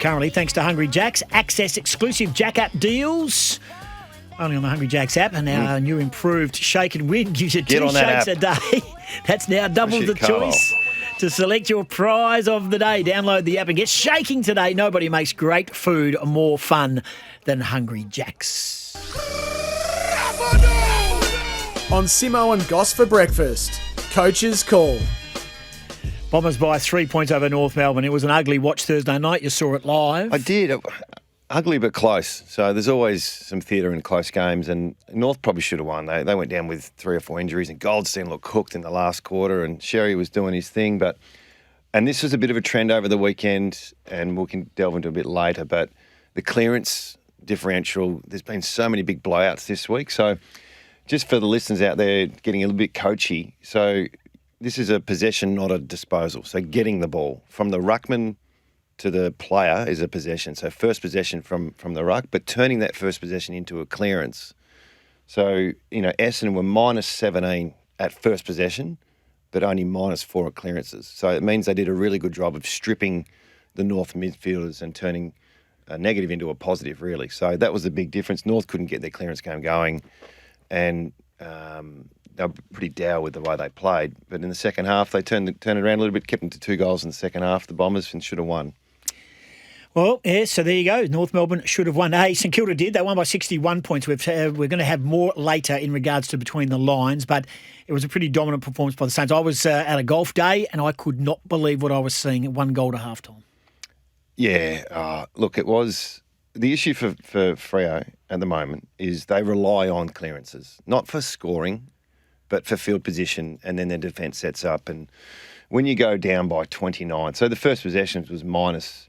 Currently, thanks to Hungry Jack's, access exclusive Jack app deals only on the Hungry Jack's app, and our new improved Shake and Win gives you 2 shakes a day. That's now double the choice to select your prize of the day. Download the app and get shaking today. Nobody makes great food more fun than Hungry Jack's. On Simo and Goss for breakfast, Coach's Call. Bombers by 3 points over North Melbourne. It was an ugly watch Thursday night. You saw it live. I did. Ugly but close. So there's always some theatre in close games, and North probably should have won. They went down with 3 or 4 injuries, and Goldstein looked cooked in the last quarter, and Sherry was doing his thing. And this was a bit of a trend over the weekend, and we can delve into a bit later, but the clearance differential, there's been so many big blowouts this week. So just for the listeners out there getting a little bit coachy, so this is a possession, not a disposal. So getting the ball from the ruckman to the player is a possession. So first possession from the ruck, but turning that first possession into a clearance. So, Essendon were minus 17 at first possession, but only minus 4 at clearances. So it means they did a really good job of stripping the North midfielders and turning a negative into a positive, really. So that was the big difference. North couldn't get their clearance game going, and they were pretty dour with the way they played. But in the second half, they turned it around a little bit, kept them to 2 goals in the second half, the Bombers, and should have won. Well, yeah, so there you go. North Melbourne should have won. Hey, St Kilda did. They won by 61 points. We're going to have more later in regards to between the lines, but it was a pretty dominant performance by the Saints. I was at a golf day, and I could not believe what I was seeing at 1 goal to halftime. Yeah, look, it was... The issue for Freo at the moment is they rely on clearances, not for scoring, but for field position, and then their defence sets up. And when you go down by 29, so the first possessions was minus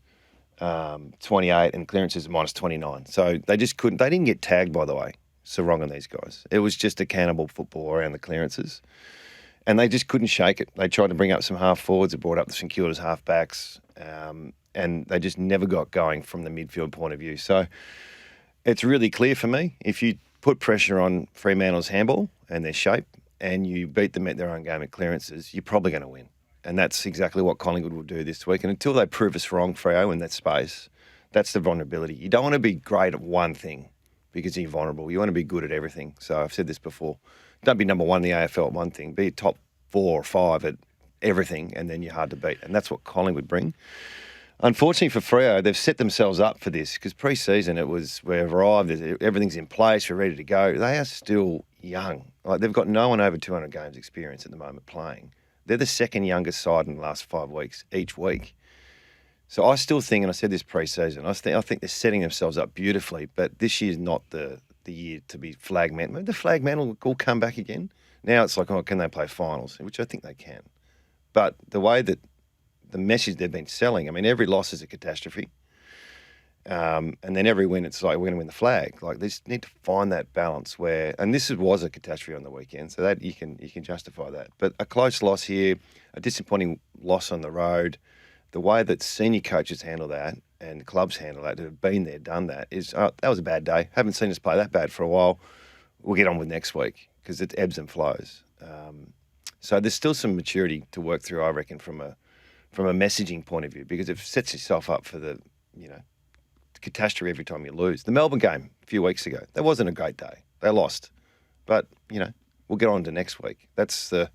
28 and clearances minus 29. So they just couldn't, they didn't get tagged, by the way, Sarong and these guys. It was just a cannibal football around the clearances. And they just couldn't shake it. They tried to bring up some half forwards, it brought up the St Kilda's half backs, and they just never got going from the midfield point of view. So it's really clear for me, if you put pressure on Fremantle's handball and their shape, and you beat them at their own game at clearances, you're probably going to win. And that's exactly what Collingwood will do this week. And until they prove us wrong, Freo, in that space, that's the vulnerability. You don't want to be great at one thing because you're vulnerable. You want to be good at everything. So I've said this before. Don't be number 1 in the AFL at one thing. Be top 4 or 5 at everything, and then you're hard to beat. And that's what Collingwood bring. Unfortunately for Freo, they've set themselves up for this because pre-season it was, we've arrived, everything's in place, we're ready to go. They are still young. Like, they've got no one over 200 games experience at the moment playing. They're the second youngest side in the last 5 weeks, each week. So I still think, and I said this pre-season, I think they're setting themselves up beautifully, but this year's not the year to be flag man. Maybe the flag man will come back again. Now it's like, can they play finals? Which I think they can. But the way that the message they've been selling, I mean, every loss is a catastrophe. And then every win, it's like, we're going to win the flag. Like, they just need to find that balance where, and this was a catastrophe on the weekend, so that you can justify that. But a close loss here, a disappointing loss on the road, the way that senior coaches handle that and clubs handle that, that have been there, done that, is, that was a bad day. Haven't seen us play that bad for a while. We'll get on with next week because it ebbs and flows. So there's still some maturity to work through, I reckon, from a messaging point of view, because it sets yourself up for the, catastrophe every time you lose. The Melbourne game a few weeks ago, that wasn't a great day. They lost. But, we'll get on to next week. That's the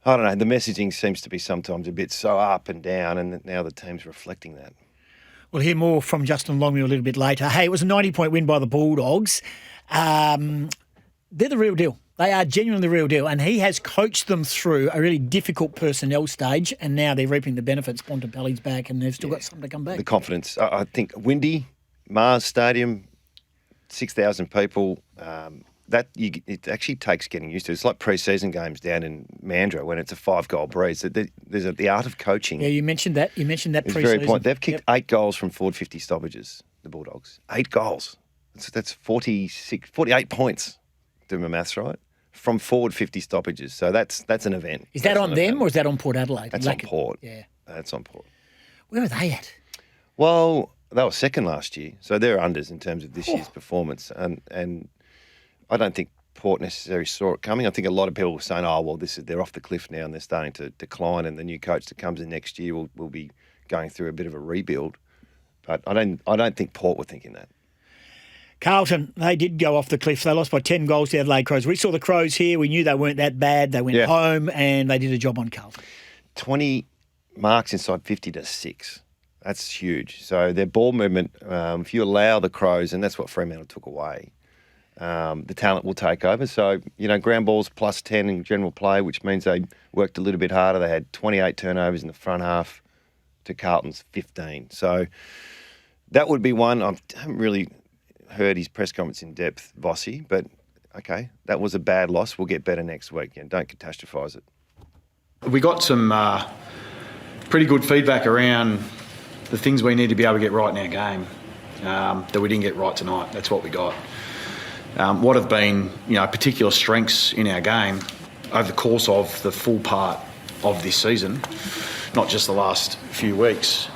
messaging seems to be sometimes a bit so up and down, and now the team's reflecting that. We'll hear more from Justin Longmuir a little bit later. Hey, it was a 90-point win by the Bulldogs. They're the real deal. They are genuinely the real deal, and he has coached them through a really difficult personnel stage, and now they're reaping the benefits. Bontempelli's back, and they've still got something to come back. The confidence. I think windy, Mars Stadium, 6,000 people, it actually takes getting used to. It's like pre-season games down in Mandurah when it's a 5-goal breeze. There's the art of coaching. Yeah, you mentioned that. It's pre-season. Very important. They've kicked 8 goals from forward 50 stoppages, the Bulldogs. 8 goals. That's 48 points. Do my maths right? From forward 50 stoppages. So that's an event. Is that on them or is that on Port Adelaide? That's on Port. Yeah. That's on Port. Where are they at? Well, they were second last year. So they're unders in terms of this year's performance. And I don't think Port necessarily saw it coming. I think a lot of people were saying, they're off the cliff now and they're starting to decline, and the new coach that comes in next year will be going through a bit of a rebuild. But I don't think Port were thinking that. Carlton, they did go off the cliff. They lost by 10 goals to the Adelaide Crows. We saw the Crows here. We knew they weren't that bad. They went home and they did a job on Carlton. 20 marks inside 50 to 6. That's huge. So their ball movement, if you allow the Crows, and that's what Fremantle took away, the talent will take over. So, ground balls plus 10 in general play, which means they worked a little bit harder. They had 28 turnovers in the front half to Carlton's 15. So that would be one. I haven't really heard his press conference in depth, Vossi, but okay, that was a bad loss. We'll get better next week. Don't catastrophise it. We got some pretty good feedback around the things we need to be able to get right in our game that we didn't get right tonight. That's what we got. What have been, particular strengths in our game over the course of the full part of this season, not just the last few weeks,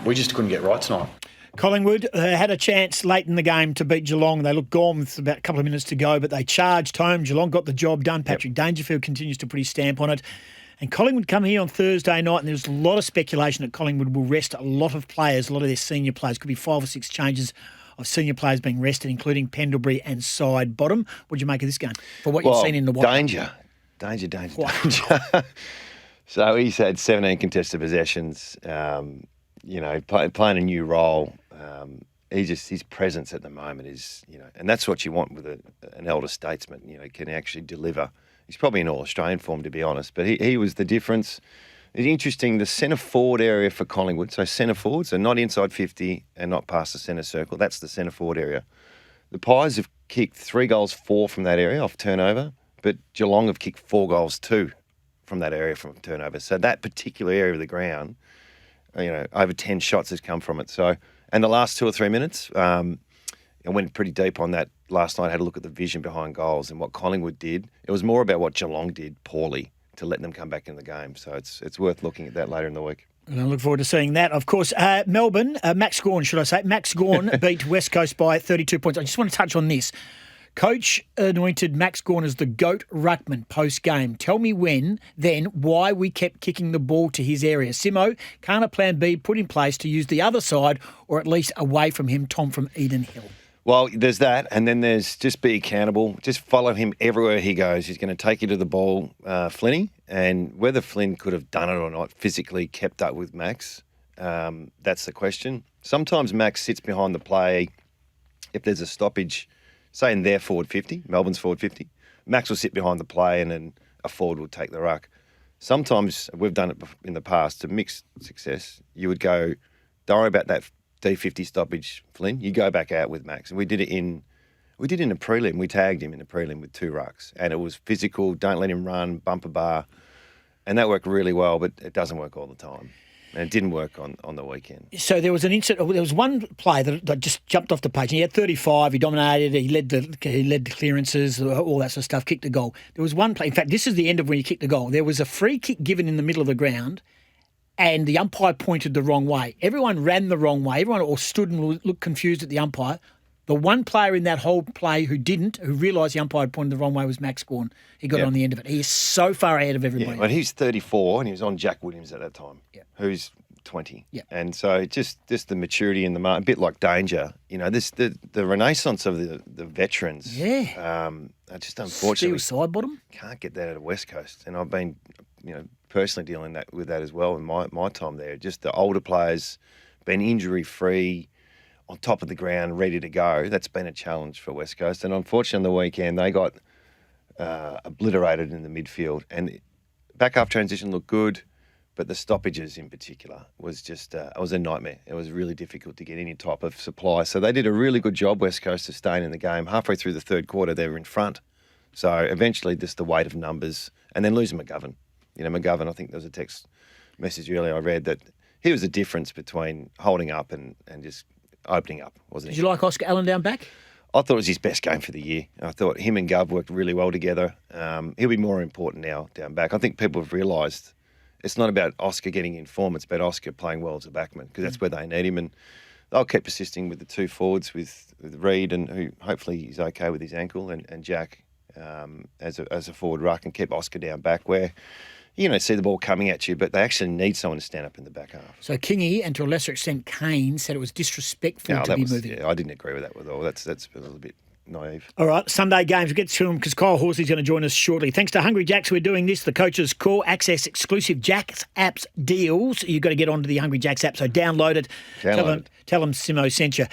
we just couldn't get right tonight. Collingwood had a chance late in the game to beat Geelong. They looked gone with about a couple of minutes to go, but they charged home. Geelong got the job done. Patrick Dangerfield continues to put his stamp on it. And Collingwood come here on Thursday night, and there's a lot of speculation that Collingwood will rest a lot of players, a lot of their senior players. Could be 5 or 6 changes of senior players being rested, including Pendlebury and Side Bottom. What do you make of this game for what you've seen in the White? Danger. So he's had 17 contested possessions, playing a new role. His presence at the moment is, and that's what you want with an elder statesman, can actually deliver. He's probably in All-Australian form, to be honest, but he was the difference. It's interesting, the centre forward area for Collingwood, so centre forwards, so not inside 50 and not past the centre circle, that's the centre forward area. The Pies have kicked 3 goals, 4 from that area off turnover, but Geelong have kicked 4 goals, 2 from that area from turnover. So that particular area of the ground, over 10 shots has come from it. So, and the last 2 or 3 minutes, I went pretty deep on that last night, had a look at the vision behind goals and what Collingwood did. It was more about what Geelong did poorly to let them come back in the game. So it's worth looking at that later in the week. And I look forward to seeing that. Of course, Melbourne, Max Gorn, Max Gorn beat West Coast by 32 points. I just want to touch on this. Coach anointed Max Gorn as the GOAT ruckman post-game. Tell me why we kept kicking the ball to his area. Simo, can't a plan B put in place to use the other side or at least away from him, Tom from Eden Hill? Well, there's that, and then there's just be accountable. Just follow him everywhere he goes. He's going to take you to the ball, Flinny, and whether Flynn could have done it or not, physically kept up with Max, that's the question. Sometimes Max sits behind the play. If there's a stoppage, say in their forward 50, Melbourne's forward 50, Max will sit behind the play and then a forward will take the ruck. Sometimes, we've done it in the past to mixed success, you would go, don't worry about that D50 stoppage, Flynn. You go back out with Max. And we did it in a prelim. We tagged him in a prelim with 2 rucks. And it was physical, don't let him run, bumper bar. And that worked really well, but it doesn't work all the time. And it didn't work on the weekend. So there was an incident. There was one play that just jumped off the page. He had 35. He dominated. He led the clearances, all that sort of stuff. Kicked the goal. There was one play. In fact, this is the end of when he kicked the goal. There was a free kick given in the middle of the ground, and the umpire pointed the wrong way. Everyone ran the wrong way. Everyone all stood and looked confused at the umpire. The one player in that whole play who realised the umpire had pointed the wrong way was Max Gorn. He got on the end of it. He is so far ahead of everybody. Yeah, but he's 34 and he was on Jack Williams at that time, who's 20. Yeah. And so just the maturity in the market, a bit like Danger, the renaissance of the veterans. Yeah. I just unfortunately Steel side bottom. Can't get that at the West Coast. And I've been, personally dealing with that as well in my time there. Just the older players been injury-free, on top of the ground, ready to go. That's been a challenge for West Coast. And unfortunately, on the weekend, they got obliterated in the midfield. And back half transition looked good, but the stoppages in particular was just it was a nightmare. It was really difficult to get any type of supply. So they did a really good job, West Coast, of staying in the game. Halfway through the third quarter, they were in front. So eventually, just the weight of numbers, and then losing McGovern. McGovern, I think there was a text message earlier I read that he was the difference between holding up and just opening up, wasn't he? Did you like Oscar Allen down back? I thought it was his best game for the year. I thought him and Gov worked really well together. He'll be more important now down back. I think people have realised it's not about Oscar getting in form, it's about Oscar playing well as a backman because that's where they need him. And they'll keep persisting with the 2 forwards with Reid, and who hopefully he's okay with his ankle, and Jack as a forward ruck, and keep Oscar down back where, see the ball coming at you, but they actually need someone to stand up in the back half. So Kingy and to a lesser extent Kane said it was disrespectful to be moving. Yeah, I didn't agree with that at all. That's a little bit naive. All right, Sunday games. We'll get to them because Kyle Horsley's going to join us shortly. Thanks to Hungry Jacks, we're doing this. The Coach's Call. Access exclusive Jacks apps deals. You've got to get onto the Hungry Jacks app, so download it. Tell them Simo sent you.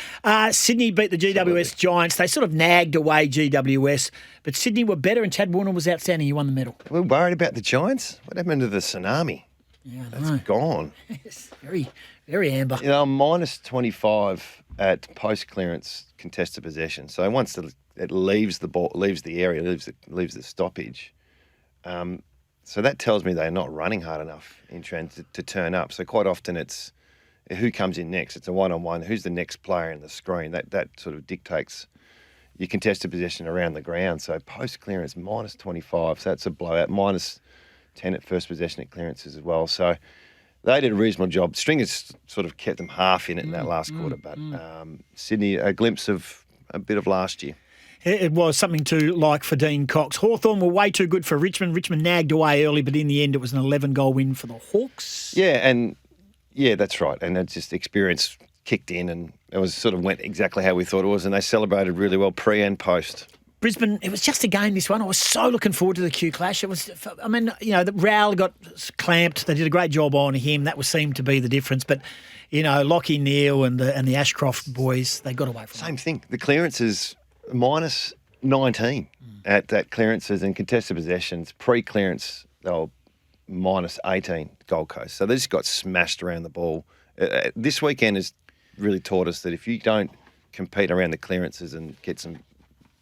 Sydney beat the GWS Giants. They sort of nagged away GWS, but Sydney were better and Chad Warner was outstanding. He won the medal. We're worried about the Giants. What happened to the tsunami? Yeah, That's gone. It's very, very amber. I'm minus 25 at post-clearance contested possession. So once it leaves the ball, leaves the area, leaves the stoppage. So that tells me they're not running hard enough in transit to turn up. So quite often it's who comes in next. It's a one-on-one. Who's the next player in the screen? That sort of dictates your contested possession around the ground. So post-clearance, minus 25. So that's a blowout. Minus 10 at first possession at clearances as well. So they did a reasonable job. Stringers sort of kept them half in it in that last quarter. But Sydney, a glimpse of a bit of last year. It was something to like for Dean Cox. Hawthorn were way too good for Richmond. Richmond nagged away early, but in the end it was an 11-goal win for the Hawks. Yeah, that's right. And it's just experience kicked in and it was sort of went exactly how we thought it was. And they celebrated really well pre and post. Brisbane, it was just a game, this one. I was so looking forward to the Q Clash. It was, the Rowell got clamped. They did a great job on him. That seemed to be the difference. But, Lockie Neal and the Ashcroft boys, they got away from it. Same thing. The clearances, minus 19 at that clearances and contested possessions. Pre-clearance, they were minus 18 Gold Coast. So they just got smashed around the ball. This weekend has really taught us that if you don't compete around the clearances and get some,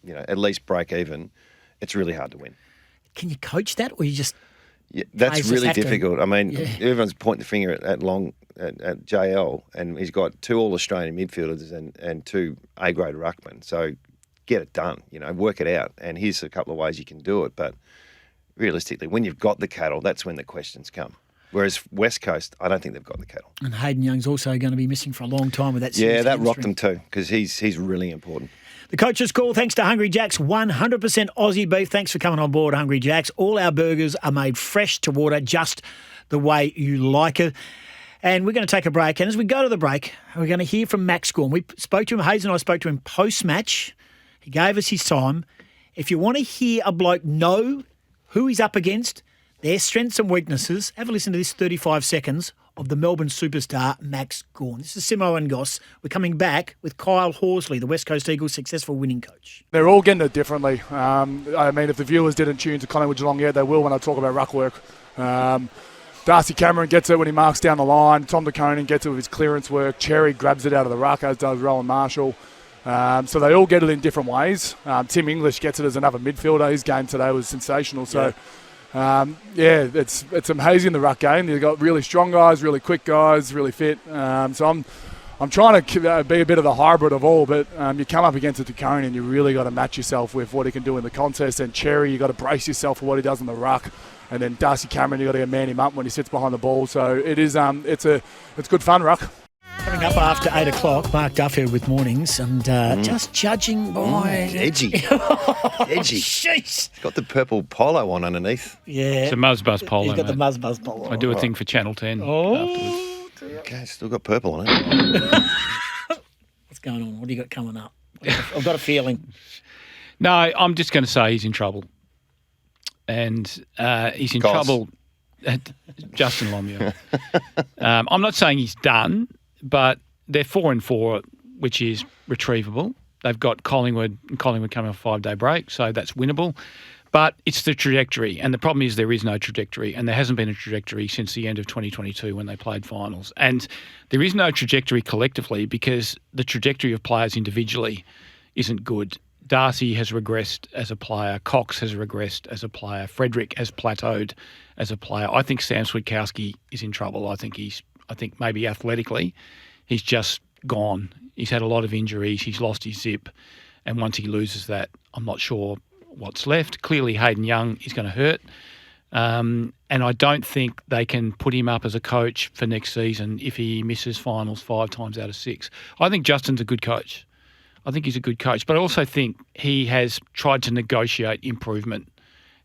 at least break even, it's really hard to win. Can you coach that or you just... Yeah, that's really difficult. Everyone's pointing the finger at JL, and he's got 2 All-Australian midfielders and 2 A-grade ruckmen. So get it done, work it out. And here's a couple of ways you can do it. But realistically, when you've got the cattle, that's when the questions come. Whereas West Coast, I don't think they've got the cattle. And Hayden Young's also going to be missing for a long time with that. Yeah, that rocked them too because he's really important. The Coach's Call, thanks to Hungry Jacks, 100% Aussie beef. Thanks for coming on board, Hungry Jacks. All our burgers are made fresh to water, just the way you like it. And we're going to take a break. And as we go to the break, we're going to hear from Max Gorn. We spoke to him, Hayes and I spoke to him post-match. He gave us his time. If you want to hear a bloke know who he's up against, their strengths and weaknesses, have a listen to this 35 seconds of the Melbourne superstar, Max Gorn. This is Simo and Goss. We're coming back with Kyle Horsley, the West Coast Eagles' successful winning coach. They're all getting it differently. If the viewers didn't tune to Collingwood Geelong yet, they will when I talk about ruck work. Darcy Cameron gets it when he marks down the line. Tom DeConing gets it with his clearance work. Cherry grabs it out of the ruck, as does Rowan Marshall. So they all get it in different ways. Tim English gets it as another midfielder. His game today was sensational. So... it's amazing, the ruck game. You've got really strong guys, really quick guys, really fit. So I'm trying to be a bit of the hybrid of all, but you come up against a DeConing and you really got to match yourself with what he can do in the contest. And Cherry, you got to brace yourself for what he does in the ruck. And then Darcy Cameron, you got to man him up when he sits behind the ball. So it is it's good fun, ruck. Coming up after 8 o'clock, Mark Duffield with Mornings, and just judging by... Edgy. Edgy. Jeez. He's got the purple polo on underneath. Yeah. It's a Muzz polo. He's got the Muzz polo. I do a thing for Channel 10 afterwards. Okay, still got purple on it. What's going on? What do you got coming up? I've got a feeling. No, I'm just going to say he's in trouble. And he's in trouble... Justin Longmuir. I'm not saying he's done, but they're 4-4, which is retrievable. They've got Collingwood coming off a 5-day break, so that's winnable. But it's the trajectory, and the problem is there is no trajectory, and there hasn't been a trajectory since the end of 2022 when they played finals. And there is no trajectory collectively because the trajectory of players individually isn't good. Darcy has regressed as a player. Cox has regressed as a player. Frederick has plateaued as a player. I think Sam Switkowski is in trouble. I think maybe athletically, he's just gone. He's had a lot of injuries. He's lost his zip. And once he loses that, I'm not sure what's left. Clearly, Hayden Young is going to hurt. And I don't think they can put him up as a coach for next season if he misses finals 5 times out of 6. I think Justin's a good coach. I think he's a good coach. But I also think he has tried to negotiate improvement.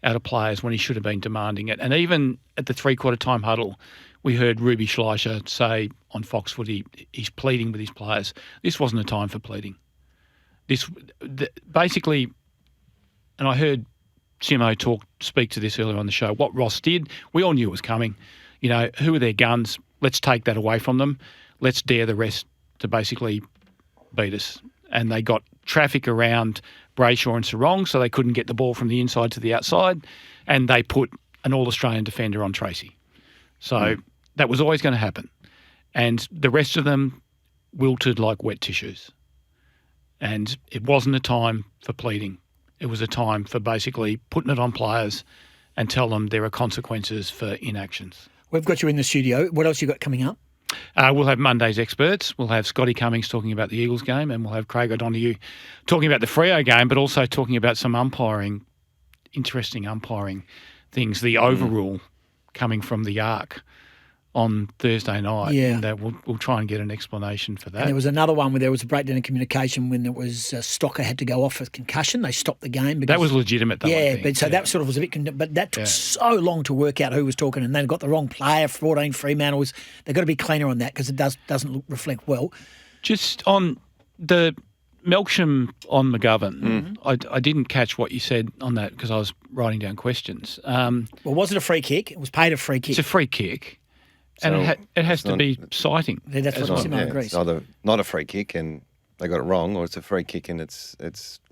out of players when he should have been demanding it. And even at the three-quarter time huddle, we heard Ruby Schleicher say on Fox Footy, he's pleading with his players. This wasn't a time for pleading. Basically, and I heard Simo speak to this earlier on the show, what Ross did, we all knew it was coming. You know, who are their guns? Let's take that away from them. Let's dare the rest to basically beat us. And they got traffic around Brayshaw and Sarong, so they couldn't get the ball from the inside to the outside, and they put an All-Australian defender on Tracy. So that was always going to happen. And the rest of them wilted like wet tissues. And it wasn't a time for pleading. It was a time for basically putting it on players and tell them there are consequences for inactions. We've got you in the studio. What else you got coming up? We'll have Monday's experts. We'll have Scotty Cummings talking about the Eagles game, and we'll have Craig O'Donoghue talking about the Freo game, but also talking about some interesting umpiring things. The overrule coming from the Arc on Thursday night. Yeah. And we'll try and get an explanation for that. And there was another one where there was a breakdown in communication when it was Stocker had to go off with concussion. They stopped the game. Because, that was legitimate, though. Yeah, but so that sort of was a bit... But that took so long to work out who was talking, and they got the wrong player, 14 Fremantle. They've got to be cleaner on that because it doesn't reflect well. Just on the Melksham on McGovern, I didn't catch what you said on that because I was writing down questions. Well, was it a free kick? It was paid a free kick. It's a free kick. And it has to be citing. Yeah, that's what Simo agrees. It's either not a free kick and they got it wrong, or it's a free kick and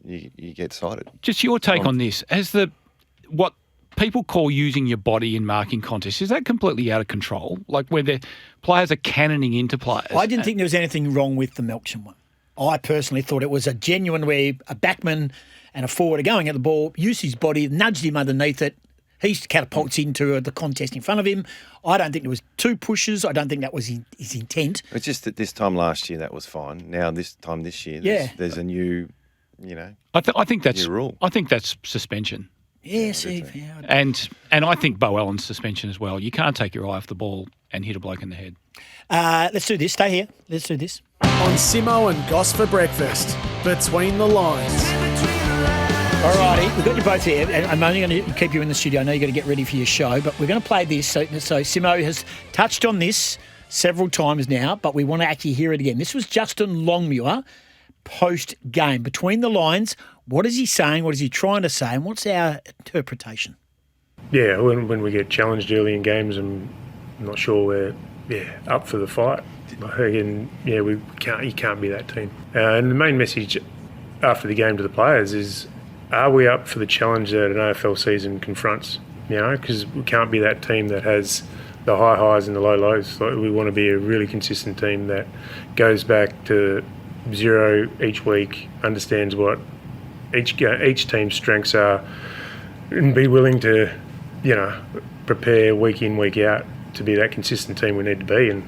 you get cited. Just your take on this. What people call using your body in marking contests, is that completely out of control? Like where the players are cannoning into players? I didn't think there was anything wrong with the Melksham one. I personally thought it was a genuine where a backman and a forward are going at the ball, used his body, nudged him underneath it. He catapults into the contest in front of him. I don't think there was two pushes. I don't think that was his intent. It's just that this time last year that was fine. Now this year, there's a new, I think that's new rule. I think that's suspension. Yes, and I think Bo Allen's suspension as well. You can't take your eye off the ball and hit a bloke in the head. Let's do this. Stay here. Let's do this. On Simo and Goss for breakfast, Between the Lines. All righty, we've got you both here, and I'm only going to keep you in the studio. I know you've got to get ready for your show, but we're going to play this. So Simo has touched on this several times now, but we want to actually hear it again. This was Justin Longmuir post-game. Between the lines, what is he saying? What is he trying to say? And what's our interpretation? Yeah, when we get challenged early in games, I'm not sure we're up for the fight. Again, you can't be that team. And the main message after the game to the players is, are we up for the challenge that an AFL season confronts? Because we can't be that team that has the high highs and the low lows. Like, we want to be a really consistent team that goes back to zero each week, understands what each team's strengths are, and be willing to, prepare week in, week out to be that consistent team we need to be. And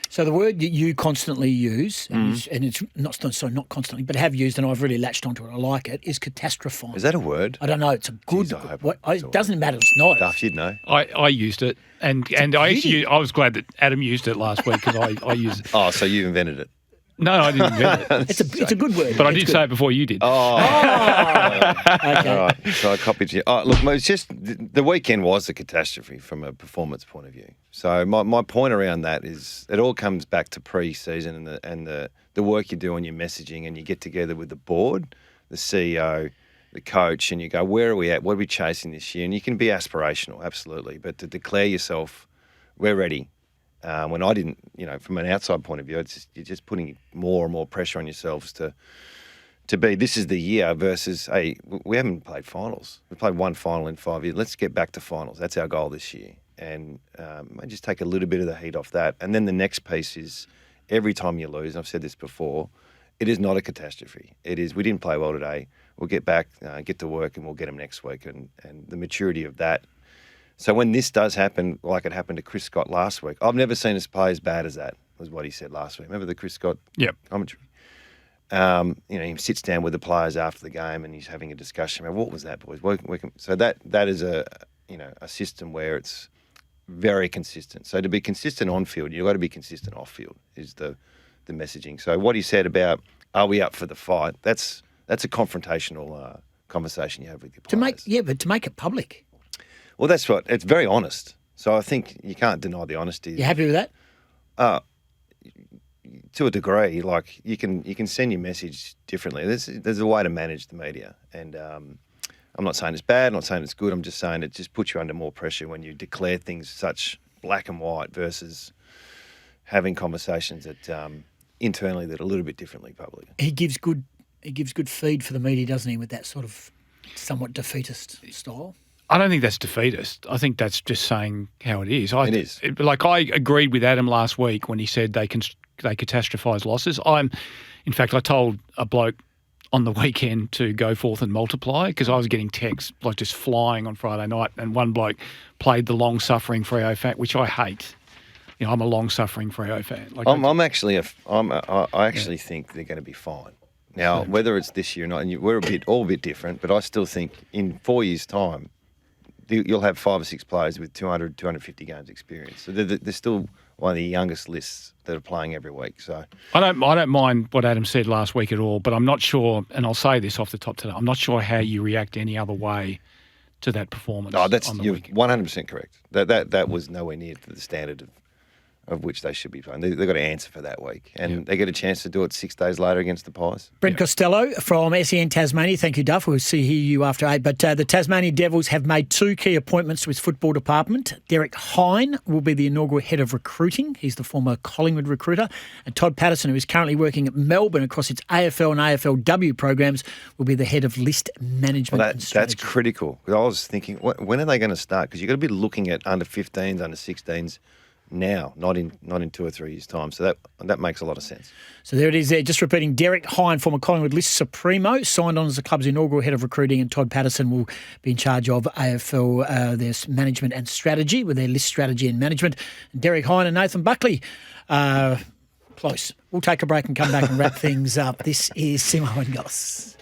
so the word that you constantly use, and it's not constantly, but have used, and I've really latched onto it, I like it, is catastrophise. Is that a word? I don't know. It's a good... it doesn't matter. It's not. Duff, you'd know. I used it, and I was glad that Adam used it last week because I used it. Oh, so you invented it? No, I didn't invent it. It's a good word. But I did say it before you did. Oh. Okay. All right. So I copied you. Oh, look, it's just the weekend was a catastrophe from a performance point of view. So my point around that is it all comes back to pre-season and the work you do on your messaging, and you get together with the board, the CEO, the coach, and you go, where are we at? What are we chasing this year? And you can be aspirational, absolutely, but to declare yourself, we're ready. When I didn't, from an outside point of view, you're just putting more and more pressure on yourselves to be, this is the year versus, hey, we haven't played finals. We played one final in 5 years. Let's get back to finals. That's our goal this year. And I just take a little bit of the heat off that. And then the next piece is every time you lose, and I've said this before, it is not a catastrophe. It is, we didn't play well today. We'll get back, get to work, and we'll get them next week. And the maturity of that. So when this does happen, like it happened to Chris Scott last week, I've never seen us play as bad as that, was what he said last week. Remember the Chris Scott commentary? He sits down with the players after the game and he's having a discussion about what was that, boys? So that is a system where it's very consistent. So to be consistent on field, you've got to be consistent off field is the messaging. So what he said about, are we up for the fight? That's a confrontational conversation you have with your players. But to make it public. Well, that's what it's very honest. So I think you can't deny the honesty. You happy with that? To a degree, like you can send your message differently. There's a way to manage the media, and I'm not saying it's bad. I'm not saying it's good. I'm just saying it just puts you under more pressure when you declare things such black and white versus having conversations that internally that are a little bit differently publicly. He gives good feed for the media, doesn't he, with that sort of somewhat defeatist style? I don't think that's defeatist. I think that's just saying how it is. It is. I agreed with Adam last week when he said they catastrophise losses. In fact, I told a bloke on the weekend to go forth and multiply because I was getting texts like just flying on Friday night, and one bloke played the long-suffering Freo fan, which I hate. You know, I'm a long-suffering Freo fan. I actually think they're going to be fine. Now, whether it's this year or not, and we're all a bit different, but I still think in 4 years' time, you'll have 5 or 6 players with 200, 250 games experience. So they're still one of the youngest lists that are playing every week. So I don't mind what Adam said last week at all, but I'm not sure, and I'll say this off the top today, I'm not sure how you react any other way to that performance. No, you're week. 100% correct. That was nowhere near to the standard of which they should be playing. They've got to answer for that week. And they get a chance to do it 6 days later against the Pies. Brent Costello from SEN Tasmania. Thank you, Duff. We'll hear you after 8. But the Tasmanian Devils have made 2 key appointments to its football department. Derek Hine will be the inaugural head of recruiting. He's the former Collingwood recruiter. And Todd Patterson, who is currently working at Melbourne across its AFL and AFLW programs, will be the head of list management and strategy. That's critical. I was thinking, when are they going to start? Because you've got to be looking at under 15s, under 16s, now, not in 2 or 3 years' time. So that makes a lot of sense. So there it is there. Just repeating, Derek Hine, former Collingwood list supremo, signed on as the club's inaugural head of recruiting, and Todd Patterson will be in charge of AFL, their management and strategy, with their list strategy and management. And Derek Hine and Nathan Buckley, close. We'll take a break and come back and wrap things up. This is Simo and Goss.